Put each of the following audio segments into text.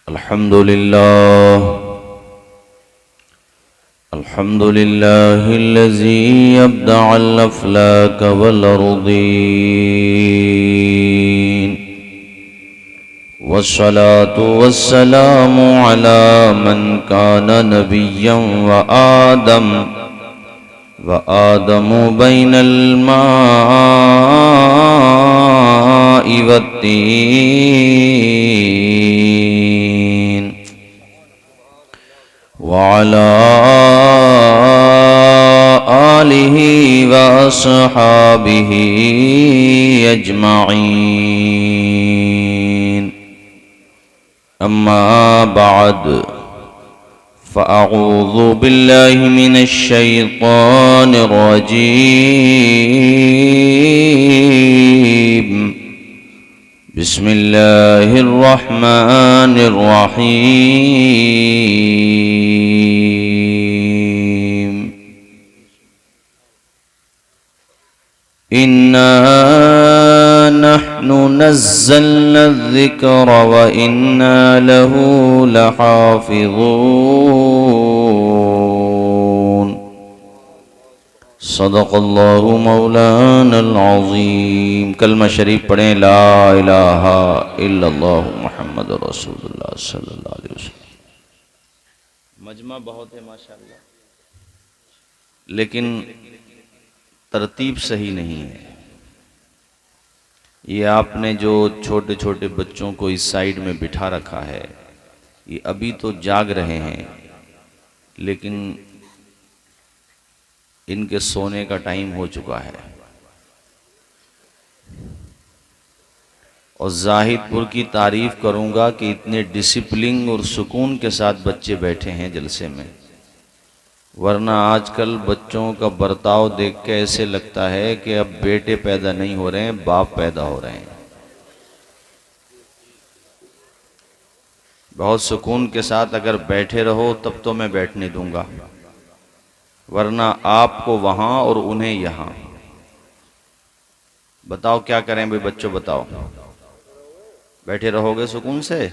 अल्हम्दुलिल्लाहिल्लज़ी अब्दअल अफ़लाक वल अर्दीन वस्सलातु वस्सलामु अला मन कान नबिय्यन व आदमु बैनल माइ वत्तीन व अला आलिहि व अस्हाबिहि अजमईन। अम्मा बाद फ़अऊज़ु बिल्लाहि मिनश शैतानिर रजीम। बिस्मिल्लाहिर रहमानिर रहीम। इन्ना नहनु नज़्ज़लना ज़िक्र व इन्ना लहू लहाफ़िज़ून। सदक़ल्लाहु मौलानल अज़ीम। कलमा शरीफ पढ़ें, ला इलाहा इल्लल्लाह मुहम्मदुर रसूलुल्लाह सल्लल्लाहु अलैहि वसल्लम। मजमा बहुत है माशाअल्लाह, लेकिन तरतीब सही नहीं है। ये आपने जो छोटे छोटे बच्चों को इस साइड में बिठा रखा है, ये अभी तो जाग रहे हैं, लेकिन इनके सोने का टाइम हो चुका है। और जाहिदपुर की तारीफ करूंगा कि इतने डिसिप्लिन और सुकून के साथ बच्चे बैठे हैं जलसे में, वरना आजकल बच्चों का बर्ताव देख के ऐसे लगता है कि अब बेटे पैदा नहीं हो रहे हैं, बाप पैदा हो रहे हैं। बहुत सुकून के साथ अगर बैठे रहो तब तो मैं बैठने दूंगा, वरना आपको वहां और उन्हें यहां। बताओ क्या करें भाई बच्चों, बताओ। बैठे रहोगे सुकून से?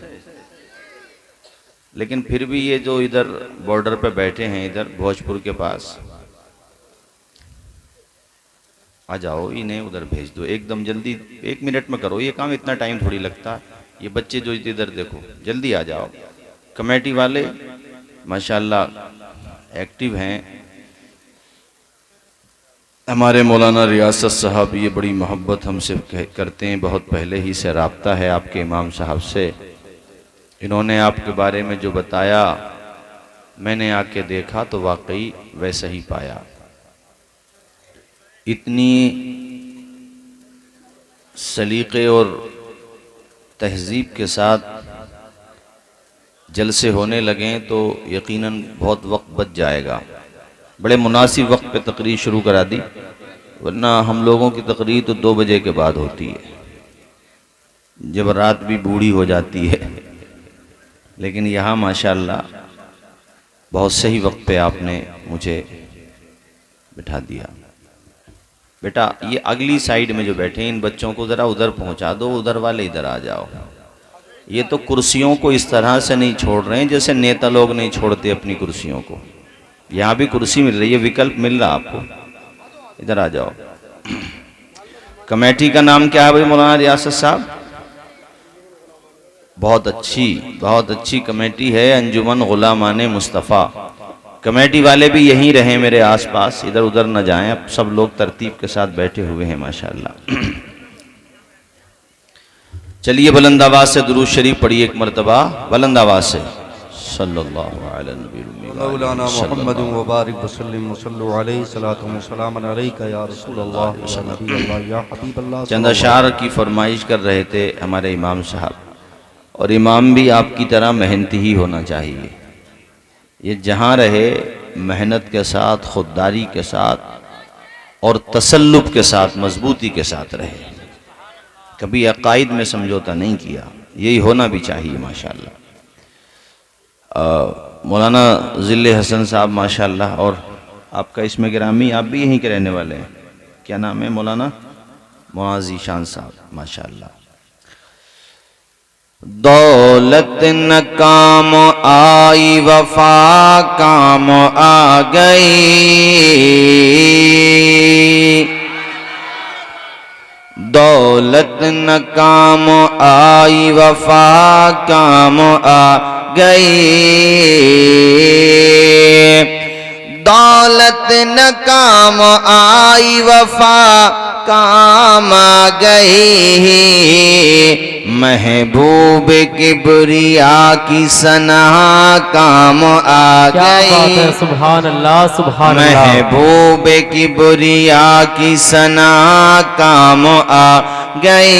लेकिन फिर भी ये जो इधर बॉर्डर पे बैठे हैं, इधर भोजपुर के पास, आ जाओ, इन्हें उधर भेज दो एकदम जल्दी। 1 मिनट में करो ये काम, इतना टाइम थोड़ी लगता। ये बच्चे जो इधर देखो, जल्दी आ जाओ। कमेटी वाले माशाल्लाह एक्टिव हैं। हमारे मौलाना रियासत साहब ये बड़ी मोहब्बत हमसे करते हैं, बहुत पहले ही से राब्ता है आपके इमाम साहब से। इन्होंने आपके बारे में जो बताया, मैंने आके देखा तो वाकई वैसा ही पाया। इतनी सलीके और तहजीब के साथ जलसे होने लगें तो यकीनन बहुत वक्त बच जाएगा। बड़े मुनासिब वक्त पे तकरीर शुरू करा दी, वरना हम लोगों की तकरीर तो 2 बजे के बाद होती है, जब रात भी बूढ़ी हो जाती है। लेकिन यहाँ माशाअल्लाह बहुत सही वक्त पे आपने मुझे बिठा दिया। बेटा ये अगली साइड में जो बैठे हैं, इन बच्चों को ज़रा उधर पहुँचा दो, उधर वाले इधर आ जाओ। ये तो कुर्सियों को इस तरह से नहीं छोड़ रहे हैं जैसे नेता लोग नहीं छोड़ते अपनी कुर्सियों को। यहाँ भी कुर्सी मिल रही है, विकल्प मिल रहा आपको, इधर आ जाओ। कमेटी का नाम क्या है भाई मौलाना रियासत साहब? बहुत अच्छी कमेटी है, अंजुमन गुलामाने मुस्तफ़ा। कमेटी वाले भी यहीं रहें मेरे आसपास, इधर उधर न जाएं। अब सब लोग तरतीब के साथ बैठे हुए हैं माशाअल्लाह। चलिए बुलंद आवाज से दुरूद शरीफ पढ़िए एक मरतबा, बुलंद आवाज से। सल्लल्लाहु अलैहि मौलाना मुहम्मद व बारिक वसल्लम वसल्लु अलैहि सलातु व सलाम अलैका या रसूल अल्लाह या नबी अल्लाह या हबीब अल्लाह। चंद अशार की फरमाइश कर रहे थे हमारे इमाम साहब, और इमाम भी आपकी तरह मेहनती ही होना चाहिए। ये जहाँ रहे मेहनत के साथ, खुददारी के साथ और तसल्लुब के साथ, मजबूती के साथ रहे, कभी अकायद में समझौता नहीं किया। यही होना भी चाहिए माशाअल्लाह। मौलाना ज़िले हसन साहब माशाअल्लाह, और आपका इसमें गिरामी, आप भी यहीं के रहने वाले हैं, क्या नाम है? मौलाना मुआज़ ज़ीशान साहब माशाअल्लाह। दौलत न काम आई वफा काम आ गई, दौलत न काम आई वफा काम आ गई, दौलत न काम आई वफा काम आ गई, महबूब किबरिया की सना काम आ गई। सुभान अल्लाह सुभान अल्लाह। महबूब किबरिया की सना काम आ गई,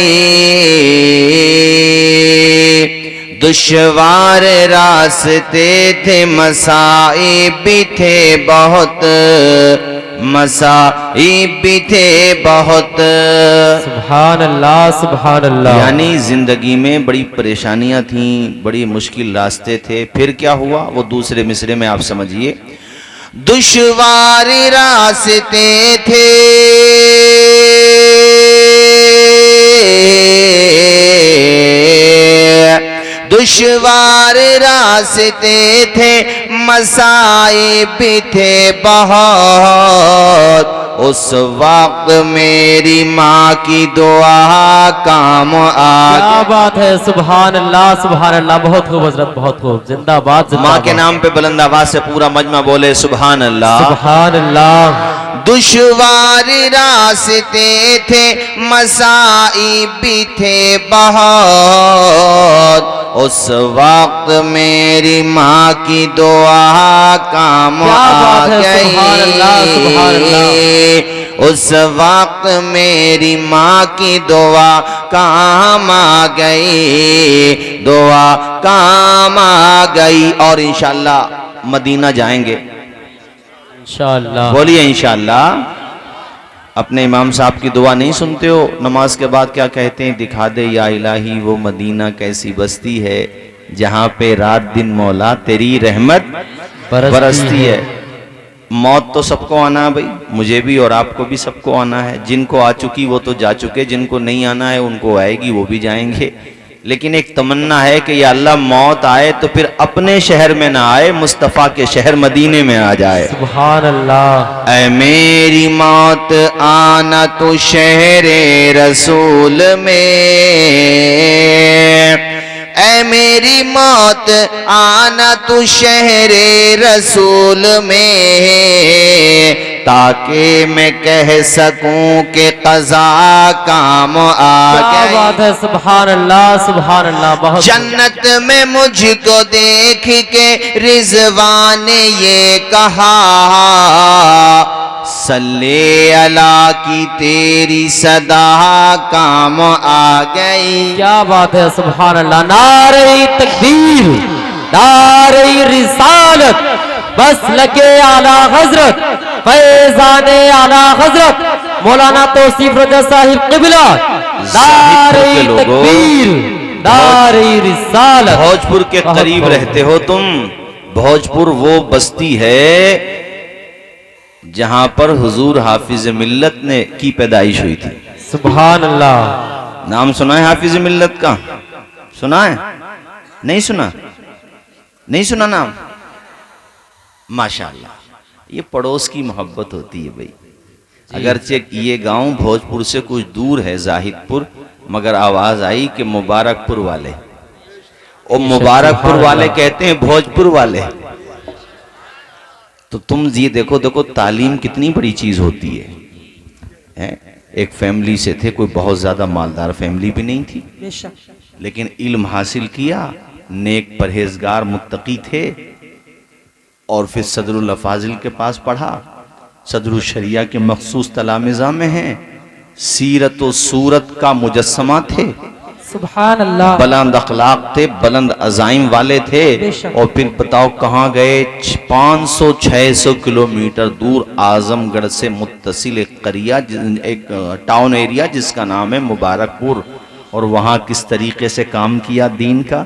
दुश्वार रास्ते थे मसाइब भी थे बहुत, मसाइब भी थे बहुत। सुभान अल्लाह सुभान अल्लाह। यानी जिंदगी में बड़ी परेशानियां थीं, बड़ी मुश्किल रास्ते थे। फिर क्या हुआ वो दूसरे मिसरे में आप समझिए। दुश्वार रास्ते थे दुश्वार रास्ते थे मसाइब भी थे बहुत, उस वक्त मेरी माँ की दुआ काम आ। क्या बात है सुभान अल्लाह बहुत खूब हजरत बहुत खूब। जिंदाबाद माँ के नाम पे बुलंद आवाज से पूरा मजमा बोले सुभान अल्लाह सुभान अल्लाह। दुश्वार रास्ते थे मसाइब भी थे बहुत, उस वक्त मेरी माँ की दुआ काम आ गई, उस वक्त मेरी माँ की दुआ काम आ गई, दुआ काम आ गई। और इंशाअल्लाह मदीना जाएंगे इंशाअल्लाह। बोलिए इंशाअल्लाह। अपने इमाम साहब की दुआ नहीं सुनते हो? नमाज के बाद क्या कहते हैं? दिखा दे या इलाही वो मदीना कैसी बस्ती है जहाँ पे रात दिन मौला तेरी रहमत बरसती है। मौत तो सबको आना है भाई, मुझे भी और आपको भी सबको आना है। जिनको आ चुकी वो तो जा चुके, जिनको नहीं आना है उनको आएगी, वो भी जाएंगे। लेकिन एक तमन्ना है कि या अल्लाह मौत आए तो फिर अपने शहर में ना आए, मुस्तफ़ा के शहर मदीने में आ जाए। सुभान अल्लाह। ऐ मेरी मौत आना तो शहरे रसूल में, ऐ मेरी मौत आना तो शहरे रसूल में, ताकि मैं कह सकूं कि कज़ा काम आ गई। क्या बात है सुभान अल्लाह बहुत। जन्नत में मुझको देख के रिज़वान ने ये कहा, सल्ले अला की तेरी सदा काम आ गई। क्या बात है सुभान अल्लाह। नारे तकबीर नारे रिसालत, बस लगे आला हजरत फैजाने आला हजरत मौलाना तौसीफ रजा साहिब क़िबला। नारे तकबीर नारे रिसालत। भोजपुर के करीब रहते हो तुम। भोजपुर वो बस्ती है जहां पर हुजूर हाफिज मिल्लत ने की पैदाइश हुई थी। सुभान अल्लाह। नाम सुना है हाफिज मिल्लत का? सुना है? नहीं सुना? नहीं सुना नाम? माशाअल्लाह। ये पड़ोस की मोहब्बत होती है भाई। अगरचे ये गांव भोजपुर से कुछ दूर है, जाहिदपुर, मगर आवाज आई कि मुबारकपुर वाले, और मुबारकपुर वाले कहते हैं भोजपुर वाले। तो तुम ये देखो देखो तालीम कितनी बड़ी चीज होती है? एक फैमिली से थे, कोई बहुत ज्यादा मालदार फैमिली भी नहीं थी, लेकिन इल्म हासिल किया, नेक परहेजगार मुत्तकी थे, और फिर सदरुल अफाजिल के पास पढ़ा। सदरुल शरिया के मखसूस तलामिज़ा में हैं, सीरत व सूरत का मुजस्समा थे, सुभान अल्लाह। बुलंद अखलाक थे, बुलंद अज़ाइम वाले थे। और फिर बताओ कहाँ गए? 500-600 किलोमीटर दूर आजमगढ़ से मुत्तसिल एक करिया, एक टाउन एरिया जिसका नाम है मुबारकपुर। और वहाँ किस तरीके से काम किया दीन का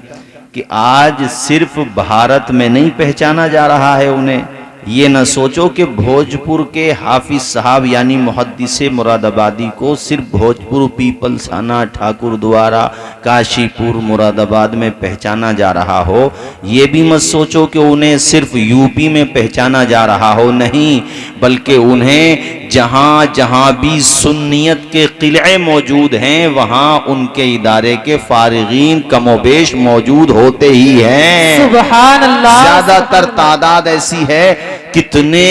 कि आज सिर्फ भारत में नहीं पहचाना जा रहा है उन्हें, ये न सोचो कि भोजपुर के हाफिज साहब यानी मुहद्दिस मुरादाबादी को सिर्फ भोजपुर, पीपलसाना, ठाकुर द्वारा, काशीपुर, मुरादाबाद में पहचाना जा रहा हो। ये भी मत सोचो कि उन्हें सिर्फ यूपी में पहचाना जा रहा हो, नहीं, बल्कि उन्हें जहाँ जहाँ भी सुन्नियत के किले मौजूद हैं वहाँ उनके इदारे के फारिगीन कमोबेश मौजूद होते ही हैं। सुभान अल्लाह। ज्यादातर तादाद ऐसी है। कितने,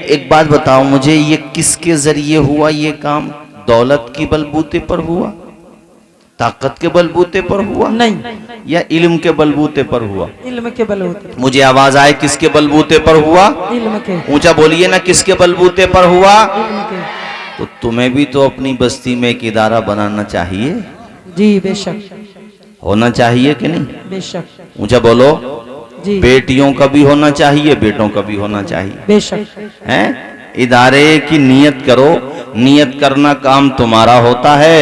एक बात बताओ मुझे, ये किसके जरिए हुआ ये काम? दौलत की बलबूते पर हुआ, ताकत के बलबूते पर हुआ, नहीं, या इल्म के बलबूते पर हुआ? इल्म के बलबूते। मुझे आवाज आए, किसके बलबूते पर हुआ? इल्म के। ऊंचा बोलिए ना, किसके बलबूते पर हुआ? इल्म के। तो तुम्हें भी तो अपनी बस्ती में एक इदारा बनाना चाहिए। जी बेशक, होना चाहिए कि नहीं? बेशक। ऊंचा बोलो। जी बेटियों का भी होना चाहिए, बेटों का भी होना चाहिए, बेशक। हैं? इदारे की नियत करो। नियत करना काम तुम्हारा होता है,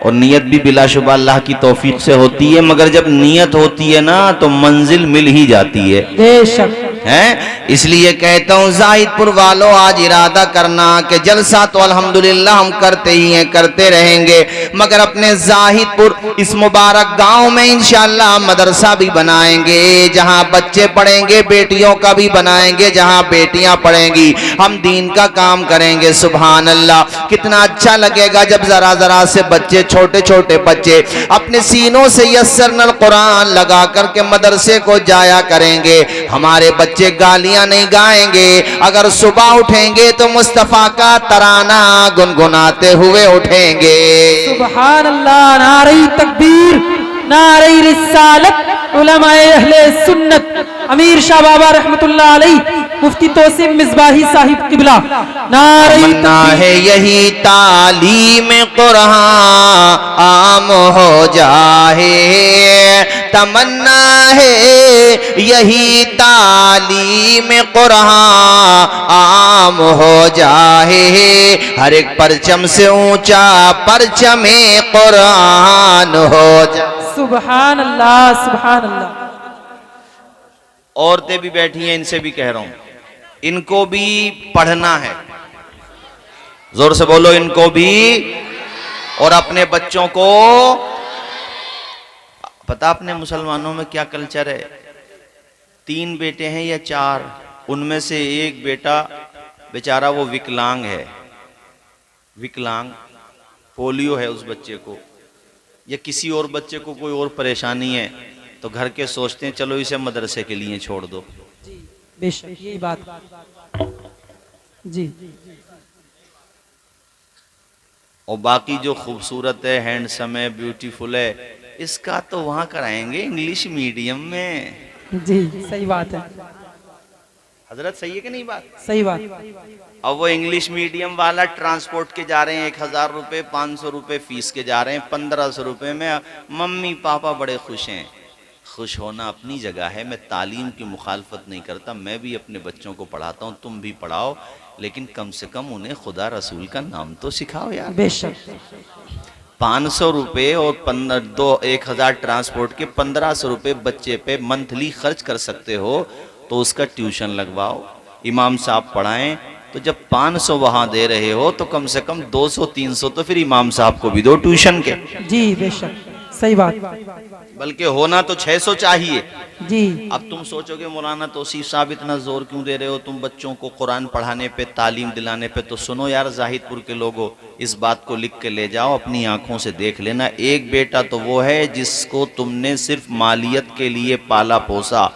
और नियत भी बिलाशुबा अल्लाह की तौफीक से होती है, मगर जब नियत होती है ना तो मंजिल मिल ही जाती है। बेशक हैं? इसलिए कहता हूँ जाहिदपुर वालों, आज इरादा करना कि जलसा तो अल्हम्दुलिल्लाह हम करते ही हैं, करते रहेंगे, मगर अपने जाहिदपुर इस मुबारक गांव में इंशाअल्लाह मदरसा भी बनाएंगे, जहां बच्चे पढ़ेंगे, बेटियों का भी बनाएंगे, जहां बेटियां पढ़ेंगी। हम दीन का काम करेंगे। सुभान अल्लाह। कितना अच्छा लगेगा जब जरा जरा से बच्चे, छोटे छोटे बच्चे अपने सीनों से यस्सरनल कुरान लगा करके मदरसे को जाया करेंगे। हमारे बच्चे गालियां नहीं गाएंगे, अगर सुबह उठेंगे तो मुस्तफा का तराना गुनगुनाते हुए उठेंगे। सुभान अल्लाह। नारे तकबीर, नारे रिसालत। उलमाए अहले सुन्नत, अमीर शाह बाबा रहमतुल्लाह अलैह, मुफ्ती तोसिम मिसबाही साहिब किबला। नारे तमन्ना है यही तालीम कुरान आम हो जाए, तमन्ना है यही तालीम कुरान आम हो जाए, हर एक परचम से ऊंचा परचमे कुरान हो जाए। सुभान अल्लाह, सुभान अल्लाह। औरतें भी बैठी हैं, इनसे भी कह रहा हूं, इनको भी पढ़ना है। जोर से बोलो, इनको भी। और अपने बच्चों को पता, अपने मुसलमानों में क्या कल्चर है, 3 बेटे हैं या 4, उनमें से एक बेटा बेचारा वो विकलांग है, विकलांग, पोलियो है उस बच्चे को, या किसी और बच्चे को कोई और परेशानी है, तो घर के सोचते हैं चलो इसे मदरसे के लिए छोड़ दो। बेशक, यही बात। जी। और बाकी जो खूबसूरत है, हैंडसम है, ब्यूटीफुल है, इसका तो वहां कराएंगे इंग्लिश मीडियम में। जी सही बात है। हजरत सही है कि नहीं बात? सही बात। अब वो इंग्लिश मीडियम वाला ट्रांसपोर्ट के जा रहे हैं 1000 रुपए, 500 रुपए फीस के जा रहे हैं, 1500 रुपए में मम्मी पापा बड़े खुश हैं। खुश होना अपनी जगह है, मैं तालीम की मुखालफत नहीं करता, मैं भी अपने बच्चों को पढ़ाता हूँ, तुम भी पढ़ाओ, लेकिन कम से कम उन्हें खुदा रसूल का नाम तो सिखाओ यार। बेशक। 500 रुपए और 1000 ट्रांसपोर्ट के 1500 रुपए बच्चे पे मंथली खर्च कर सकते हो, तो उसका ट्यूशन लगवाओ, इमाम साहब पढ़ाएं। तो जब 500 वहां दे रहे हो तो कम से कम 200-300 तो फिर इमाम साहब को भी दो ट्यूशन के। जी बेशक, सही बात। बल्कि होना तो 600 चाहिए। जी। अब तुम सोचोगे मौलाना तौसीफ साहब इतना जोर क्यों दे रहे हो तुम बच्चों को कुरान पढ़ाने पे, तालीम दिलाने पे? तो सुनो यार जाहिदपुर के लोगों, इस बात को लिख के ले जाओ, अपनी आंखों से देख लेना। एक बेटा तो वो है जिसको तुमने सिर्फ मालियत के लिए पाला पोसा,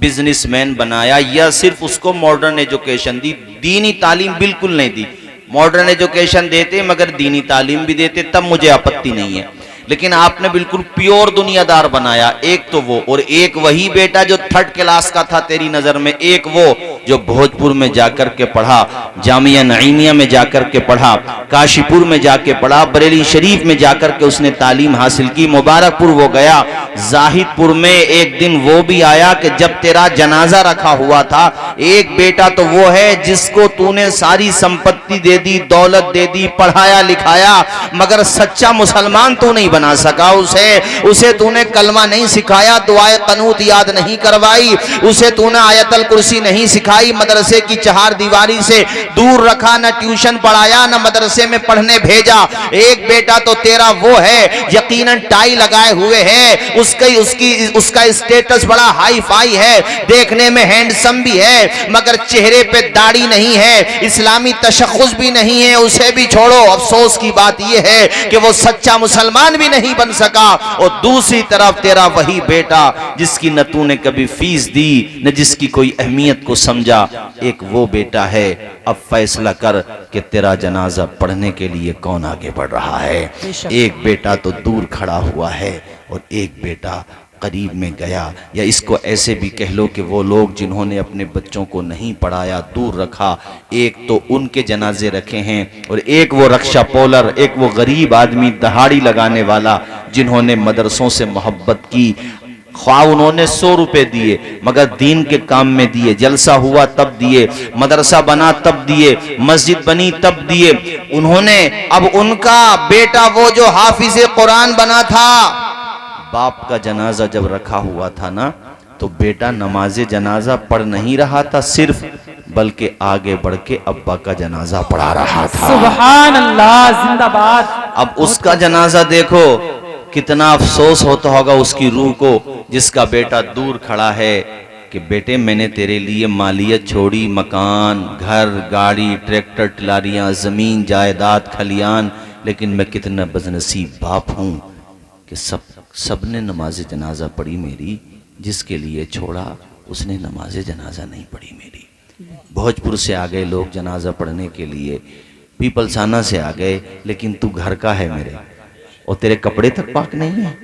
बिजनेसमैन बनाया, या सिर्फ उसको मॉडर्न एजुकेशन दी, दीनी तालीम बिल्कुल नहीं दी। मॉडर्न एजुकेशन देते मगर दीनी तालीम भी देते, तब मुझे आपत्ति नहीं है, लेकिन आपने बिल्कुल प्योर दुनियादार बनाया। एक तो वो, और एक वही बेटा जो 3rd क्लास का था तेरी नजर में, एक वो जो भोजपुर में जाकर के पढ़ा, जामिया नईमिया में जाकर के पढ़ा, काशीपुर में जाके पढ़ा, बरेली शरीफ में जाकर के उसने तालीम हासिल की, मुबारकपुर वो गया। जाहिदपुर में एक दिन वो भी आया कि जब तेरा जनाजा रखा हुआ था, एक बेटा तो वो है जिसको तूने सारी संपत्ति दे दी, दौलत दे दी, पढ़ाया लिखाया, मगर सच्चा मुसलमान तू नहीं बना सका। उसे तूने कलमा नहीं सिखाया, दुआए कनूत याद नहीं करवाई, उसे तूने आयतल कुर्सी नहीं सिखाई, सिखाई, मदरसे की चार दीवारी से दूर रखा, न ट्यूशन पढ़ाया, न मदरसे में पढ़ने भेजा। एक बेटा तो तेरा वो है यकीनन टाई लगाए हुए है, उसका स्टेटस बड़ा हाई फाई है, देखने में हैंडसम भी है, मगर चेहरे पे दाढ़ी नहीं है, इस्लामी तशख्खुस भी नहीं है। उसे भी छोड़ो, अफसोस की बात यह है कि वो सच्चा मुसलमान भी नहीं बन सका। और दूसरी तरफ तेरा वही बेटा जिसकी न तूने कभी फीस दी, न जिसकी कोई अहमियत को समझा, एक वो बेटा है। अब फैसला कर कि तेरा जनाजा पढ़ने के लिए कौन आगे बढ़ रहा है। एक बेटा तो दूर खड़ा हुआ है और एक बेटा करीब में गया। या इसको ऐसे भी कह लो कि वो लोग जिन्होंने अपने बच्चों को नहीं पढ़ाया, दूर रखा, एक तो उनके जनाजे रखे हैं और एक वो रक्षा पोलर, एक वो गरीब आदमी दहाड़ी लगाने वाला जिन्होंने मदरसों से मोहब्बत की। ख्वाह उन्होंने 100 रुपए दिए मगर दीन के काम में दिए, जलसा हुआ तब दिए, मदरसा बना तब दिए, मस्जिद बनी तब दिए उन्होंने। अब उनका बेटा वो जो हाफिज कुरान बना था, बाप का जनाजा जब रखा हुआ था ना, तो बेटा नमाज जनाजा पढ़ नहीं रहा था सिर्फ, बल्कि आगे बढ़ के अब्बा का जनाजा पढ़ा रहा था। सुभान अल्लाह, जिंदाबाद। अब उसका जनाजा देखो, कितना अफसोस होता होगा उसकी रूह को, जिसका बेटा दूर खड़ा है कि बेटे मैंने तेरे लिए मालियत छोड़ी, मकान, घर, गाड़ी, ट्रैक्टर, टिलारियां, जमीन, जायदाद, खलियान, लेकिन मैं कितना बदनसीब बाप हूं कि सबने नमाज जनाजा पढ़ी मेरी, जिसके लिए छोड़ा उसने नमाज जनाजा नहीं पढ़ी मेरी। भोजपुर से आ गए लोग जनाजा पढ़ने के लिए, पीपलसाना से आ गए, लेकिन तू घर का है मेरे और तेरे कपड़े तक पाक नहीं है।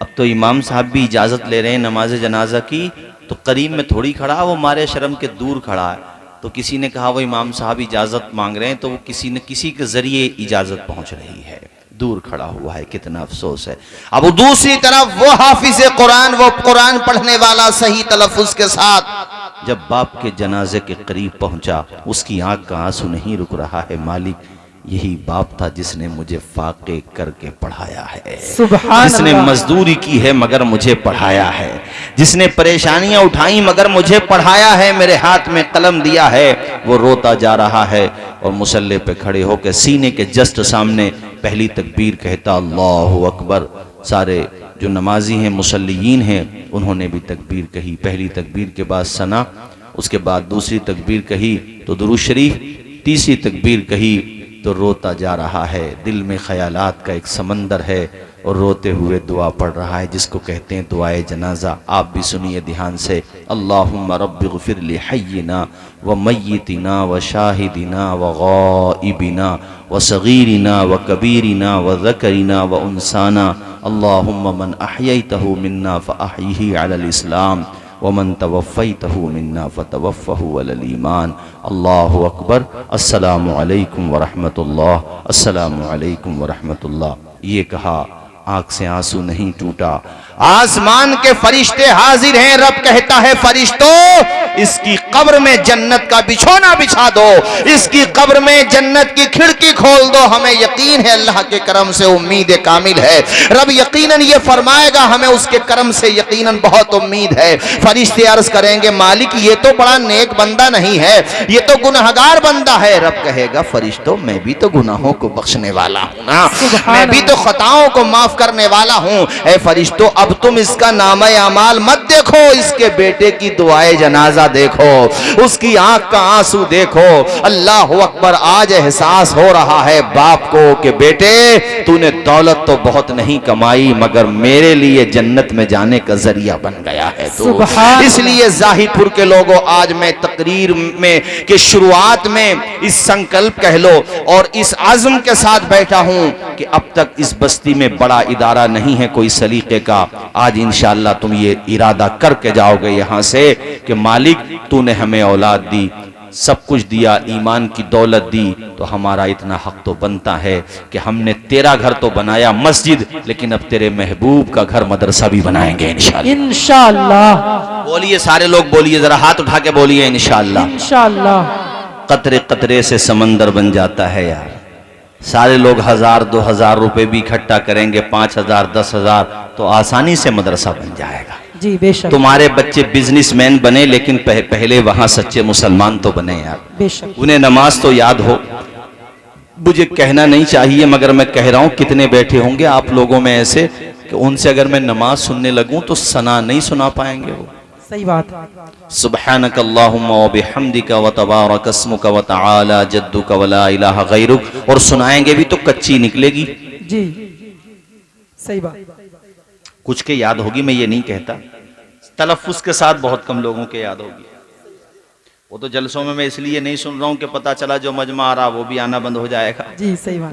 अब तो इमाम साहब भी इजाज़त ले रहे हैं नमाज जनाजा की, तो करीब में थोड़ी खड़ा, वो मारे शर्म के दूर खड़ा है। तो किसी ने कहा वो इमाम साहब इजाज़त मांग रहे हैं, तो वो किसी न किसी के ज़रिए इजाज़त पहुँच रही है, दूर खड़ा हुआ है। कितना अफसोस है। अब दूसरी तरफ वो हाफिज कुरान, वो कुरान पढ़ने वाला सही तलफ़ुज़ के साथ जब बाप के जनाजे के करीब पहुंचा, उसकी आंख का आंसू नहीं रुक रहा है। मालिक, यही बाप था जिसने मुझे फाके करके पढ़ाया है, जिसने मजदूरी की है मगर मुझे पढ़ाया है, जिसने परेशानियां उठाई मगर मुझे पढ़ाया है, मेरे हाथ में कलम दिया है। वो रोता जा रहा है और मुसल्ले पे खड़े होकर सीने के जस्ट सामने पहली तकबीर कहता अल्लाहु अकबर। सारे जो नमाजी हैं, मुसल्लीन हैं, उन्होंने भी तकबीर कही। पहली तकबीर के बाद सना, उसके बाद दूसरी तकबीर कही तो दुरूद शरीफ, तीसरी तकबीर कही तो रोता जा रहा है। दिल में ख्यालात का एक समंदर है और रोते हुए दुआ पढ़ रहा है, जिसको कहते हैं दुआए जनाजा। आप भी सुनिए ध्यान से। अल्लाहुम्मा रब्बिग़फिर लि हय्यिना व मय्यितिना व शाहिदिना व गाइबिना व सगीरिना व कबीरिना व ज़करिना व उनसाना। अल्लाहुम्मा मन अहयैतहु मिन्ना फ़अहयिही अलल इस्लाम वमन तवफ़्फ़ैतहु मिन्ना फ़तवफ़्फ़हु अलल ईमान। अल्लाहु अकबर। अस्सलामु अलैकुम व रहमतुल्लाह, अस्सलामु अलैकुम व रहमतुल्लाह। ये कहा, आंख से आंसू नहीं टूटा। आसमान के फरिश्ते हाजिर हैं। रब कहता है फरिश्तों, इसकी कब्र में जन्नत का बिछोना बिछा दो, इसकी कब्र में जन्नत की खिड़की खोल दो। हमें यकीन है अल्लाह के करम से उम्मीद कामिल है। रब यकीनन ये फरमाएगा, हमें उसके करम से यकीनन बहुत उम्मीद है। फरिश्ते अर्ज करेंगे, मालिक ये तो बड़ा नेक बंदा नहीं है, ये तो गुनहगार बंदा है। रब कहेगा, फरिश्तों मैं भी तो गुनाहों को बख्शने वाला हूं ना, मैं भी तो खताओं को माफ करने वाला हूं। ऐ फरिश्तों, अब तुम इसका नामे अमाल मत देखो, इसके बेटे की दुआए जनाजा देखो, उसकी आंख का आंसू देखो। अल्लाह अकबर। आज एहसास हो रहा है बाप को कि बेटे तूने दौलत तो बहुत नहीं कमाई, मगर मेरे लिए जन्नत में जाने का जरिया बन गया है तो। इसलिए जाहिदपुर के लोगों, आज मैं तकरीर में के शुरुआत में इस संकल्प कह लो और इस आज़म के साथ बैठा हूं कि अब तक इस बस्ती में बड़ा इदारा नहीं है कोई सलीके का। आज इंशाअल्लाह तुम ये इरादा करके जाओगे यहाँ से कि मालिक तूने हमें औलाद दी, सब कुछ दिया, ईमान की दौलत दी, तो हमारा इतना हक तो बनता है कि हमने तेरा घर तो बनाया मस्जिद, लेकिन अब तेरे महबूब का घर मदरसा भी बनाएंगे इंशाअल्लाह। इंशाअल्लाह। बोलिए सारे लोग, बोलिए जरा हाथ उठा के बोलिए इंशाअल्लाह। इंशाअल्लाह। कतरे कतरे से समंदर बन जाता है यार। सारे लोग 1000 2000 रुपए भी इकट्ठा करेंगे, 5000 10,000, तो आसानी से मदरसा बन जाएगा। जी बेशक तुम्हारे बच्चे बिजनेसमैन बने, लेकिन पहले वहां सच्चे मुसलमान तो बने यार। बेशक उन्हें नमाज तो याद हो। मुझे कहना नहीं चाहिए मगर मैं कह रहा हूं, कितने बैठे होंगे आप लोगों में ऐसे कि उनसे अगर मैं नमाज सुनने लगूं तो सना नहीं सुना पाएंगे वो। सही बात है। सुब्हानक अल्लाहुम्मा व बिहम्दिका व तबारक अस्मुका व तआला जद्दुका व ला इलाहा गैरुक, और सुनाएंगे भी तो कच्ची निकलेगी। जी सही बात। कुछ के याद होगी, मैं ये नहीं कहता, तलफ्फुज के साथ बहुत कम लोगों के याद होगी। वो तो जलसों में मैं इसलिए नहीं सुन रहा हूं कि पता चला जो मजमा आ रहा वो भी आना बंद हो जाएगा। जी सही बात।